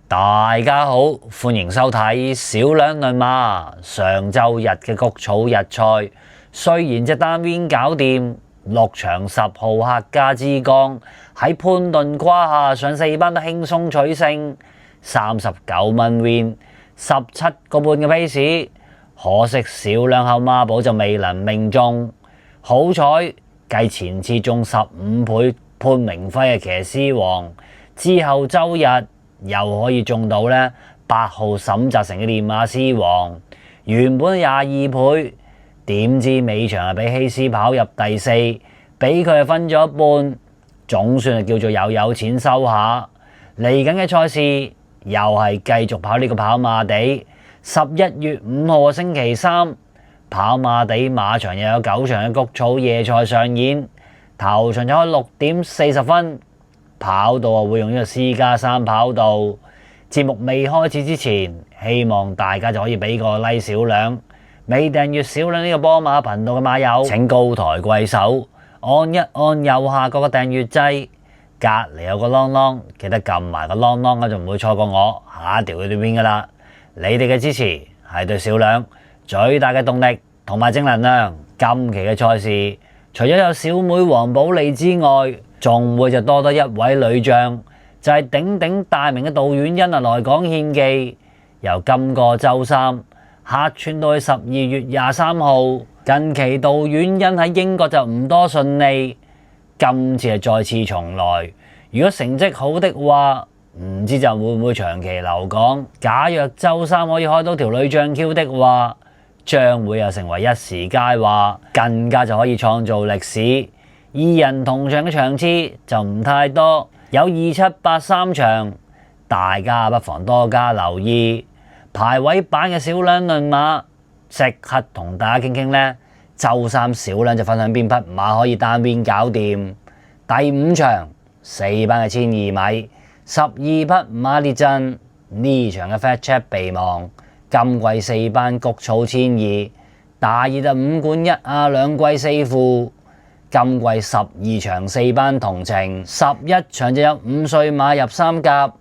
大家好，歡迎收睇小兩論馬。上週日嘅谷草日賽，雖然隻單邊搞掂，6場10號客家之光喺潘頓胯下上4班都輕鬆取勝，39蚊 win， 17個半嘅 pace， 可惜小兩口孖寶就未能命中。好彩繼前次中15倍潘明輝嘅騎師王之後，週日又可以中到呢8號沈澤成嘅練馬師王，原本22倍，點知尾場係俾希斯跑入第四，俾佢係分咗一半，總算係叫做有錢收下。嚟緊嘅賽事又係繼續跑呢個跑馬地，11月5號星期三跑馬地馬場又有9場嘅谷草夜賽上演，頭場就開6點40分。跑道會用呢個 C+3 跑道。節目未開始之前，希望大家就可以俾個 like 小兩，未訂閱小兩呢個波馬頻道嘅馬友，請高抬貴手，按一按右下角嘅訂閱掣，隔籬有個啷啷，記得撳埋個啷啷，就唔會錯過我下一條嘅短片噶啦。你哋嘅支持係對小兩最大嘅動力同埋正能量。今期嘅賽事，除咗有小妹黃寶莉之外，仲會就多得一位女將，就係鼎鼎大名嘅杜婉欣來港獻技。由今個週三客串到去12月23號，近期杜婉欣喺英國就唔多順利，今次係再次重來。如果成績好的話，唔知就會唔會長期留港。假若週三可以開到條女將 Q 的話，將會又成為一時佳話，更加就可以創造歷史。二人同場嘅場次就唔太多，有2、7、8、3場，大家不妨多加留意。排位版嘅小兩論馬，即刻同大家傾傾呢。週三小兩就分享邊匹馬可以單邊搞掂。第5場4班嘅1200米，12匹馬列陣，呢場嘅 Fat Check 備忘。今季4班谷草1200，大熱就5冠1亞2季4負。今季12場4班同程，11場就有5歲馬入3甲。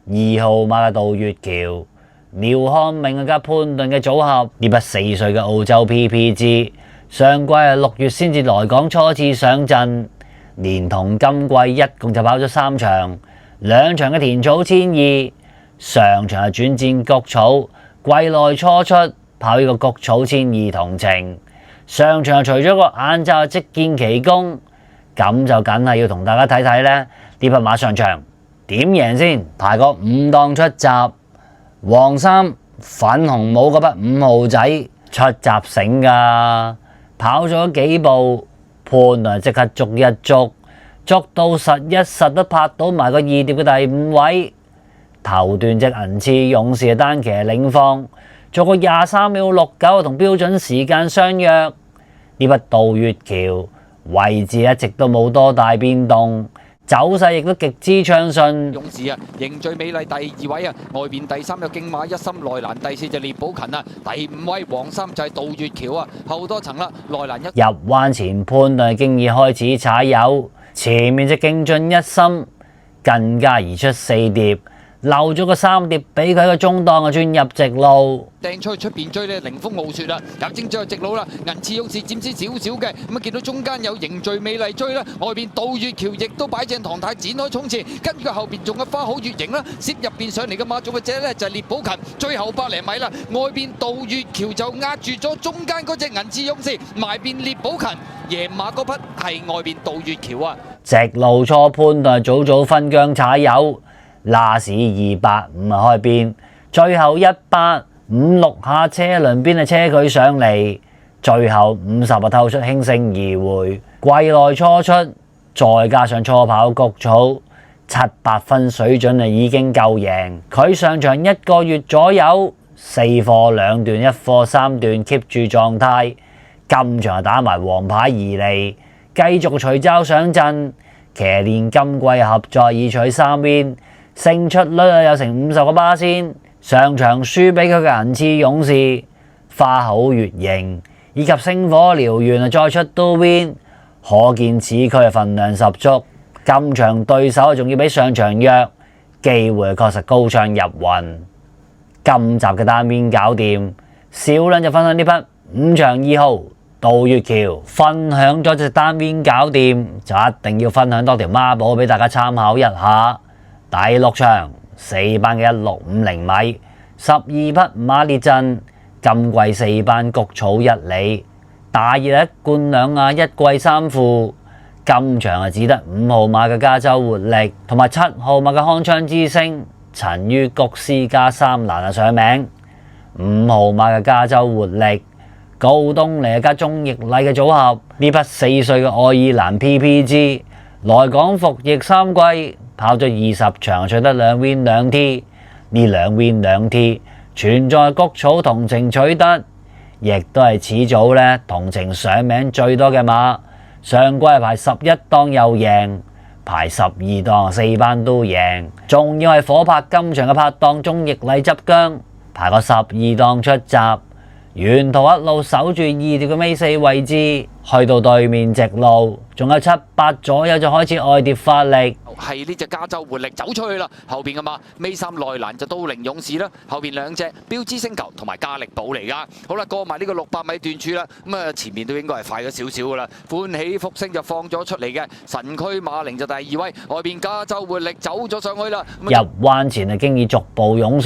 2號馬嘅杜月橋、廖康明加潘頓嘅組合，呢匹4歲嘅澳洲 PPG， 上季係6月先至來港初次上陣，連同今季一共就跑咗3場，2場嘅田草1200，上場係轉戰谷草，季內初出跑呢個谷草1200同程。上場除咗個眼罩即見奇功，咁就梗係要同大家睇睇呢匹馬上場點贏先。排個5檔出閘，黃衫粉紅帽嗰匹5號仔出閘醒噶，跑咗幾步，潘頓即刻捉一捉，捉到實一實都拍到埋個二碟嘅第5位。頭段隻銀翅勇士嘅單騎領放，做個23秒69同標準時間相約。呢匹杜月橋位置一直都冇多大變動，走勢亦都極之暢順。勇士啊，凝聚美麗第2位啊，外邊第3有競馬一心內欄，第4就聶寶勤啊，第5位黃衫就係杜月橋啊，後多層啦，內欄一入彎前潘頓經已開始踩油，前面隻勁進一心更加移出4碟。漏咗個3碟俾佢，個中檔啊，轉入直路，掟出去出邊追呢，凌風傲雪啦，夾正最後直路啦，銀翅勇士佔先少少嘅，咁啊見到中間有凝聚美麗追啦，外邊杜月橋亦都擺正唐太展開衝刺，跟住後邊仲有花好月形啦，攝入邊上嚟嘅馬種嘅者呢就係聶寶勤，最後100零米啦，外邊杜月橋就壓住咗中間嗰隻銀翅勇士，埋邊聶寶勤，贏馬嗰匹係外邊杜月橋啊，直路初潘頓早早分疆踩油。拉士285開邊，最後185-6下車輪邊啊車佢上嚟，最後50透出輕勝而回。季內初出，再加上初跑谷草，700分水準啊已經夠贏。佢上場1個月左右，4課2段1課3段 keep 住狀態，今場打埋黃牌而嚟，繼續隨罩上陣，騎練今季合作已取3win。勝出率有成50%，上場輸俾佢嘅銀翅勇士、花好月形以及星火燎原再出都 win， 可見此區分量十足。今場對手仲要比上場弱，機會確實高唱入雲。今集嘅單邊搞掂，小兩就分享呢匹5場2號杜月橋。分享咗隻單邊搞掂，就一定要分享多條孖寶俾大家參考一下。第6場4班嘅1650米，12匹馬列陣，今季4班谷草一里，大熱一貫兩亞，一季3副。今場只得5號馬嘅加州活力同埋7號馬嘅康昌之星，曾於谷絲加3欄上名。5號馬嘅加州活力，高東尼加鍾易禮嘅組合，呢匹4歲嘅愛爾蘭 PPG 來港服役3季，跑咗20場，取得2 win 2 T， 呢2 win 2 T 全在谷草同程取得，亦都係始祖同程上名最多嘅馬。上季排11檔又贏，排12檔4班都贏，仲要係火拍今場嘅拍檔鍾易禮執韁，排個12檔出閘，沿途一路守住2條嘅尾4位置，去到對面直路，仲有7、8左右就開始外碟發力。係呢隻加州活力走出去啦，後邊嘅馬尾3內欄就都靈勇士啦，後邊2隻標誌星球同埋加力寶嚟噶。好啦，過埋呢個600米段處啦，咁啊前面都應該係快咗少少噶啦。歡喜福星就放咗出嚟嘅，神驅馬靈就第2位，外邊加州活力走咗上去啦。入彎前經已逐步湧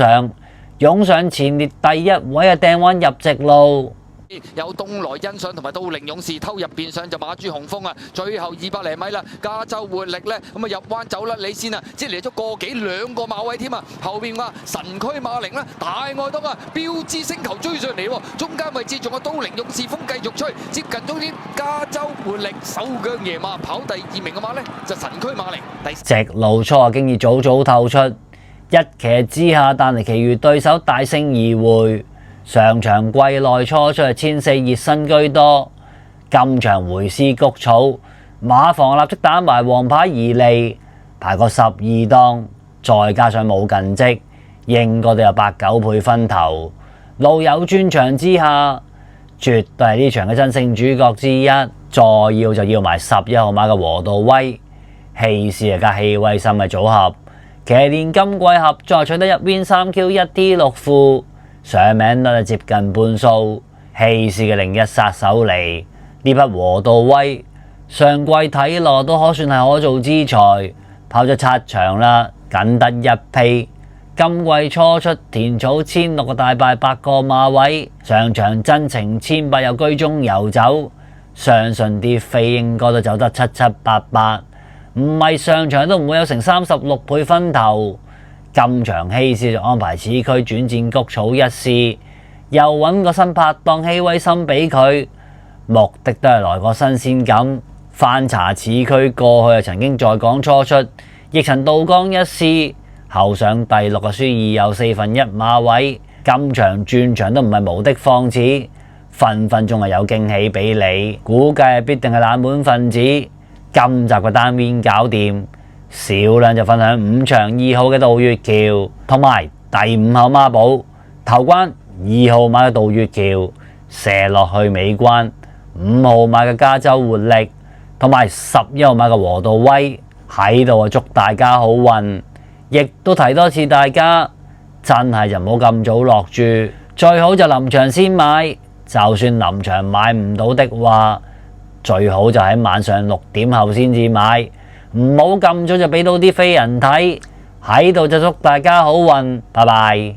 上前列第1位嘅掟彎入直路。有東來欣賞同埋都靈勇士偷入邊上就馬珠雄風啊！最後200厘米啦，加州活力呢，咁啊入彎走甩你先啊！即係嚟咗個幾2個馬位添啊！後邊話神驅馬靈啦，大愛東啊，標誌星球追上嚟喎，中間位置仲有都靈勇士風繼續吹，接近終點加州活力手腳野馬跑第2名嘅馬呢，就神驅馬靈。直路初啊，經已早透出，一騎之下，但係其餘對手大勝而回。上場季內初出係1400熱身居多，今場回師谷草，馬房立即打埋黃牌而嚟，排個12檔，再加上冇近績，應該都有8、9倍分頭。路有專長之下，絕對係呢場嘅真正主角之一。再要就要埋11號馬嘅和道威，氣勢加氣威森嘅組合，騎練今季合作取得1 win 3 Q 1 T 6副。上名率接近半數，氣勢嘅另一殺手嚟。呢匹和道威上季睇落都可算係可造之材，跑咗7場啦，僅得1匹。今季初出田草16個大敗8個馬位，上場真情1800又居中游走，相信啲飛應該都走得7、7、8、8，唔係上場都唔會有成36倍分頭。今場希斯就安排此區轉戰谷草一試，又揾個新拍檔希威森俾佢，目的都係來個新鮮感。翻查此區過去曾經在港初出，亦曾渡江一試，後上第6個輸2又1/4馬位。今場轉場都唔係無的放矢，分分鐘係有驚喜俾你，估計必定係冷門分子。今集嘅單邊搞掂。小兩就分享5場2號嘅杜月橋，同埋第5號孖寶頭關2號馬嘅杜月橋射落去尾關，5號馬嘅加州活力，同埋11號馬嘅和道威喺度啊！祝大家好運，亦都提多次大家真係就唔好咁早落注，最好就臨場先買。就算臨場買唔到的話，最好就喺晚上6點後先至買。唔好咁早就俾到啲飛人睇，喺度就祝大家好運，拜拜。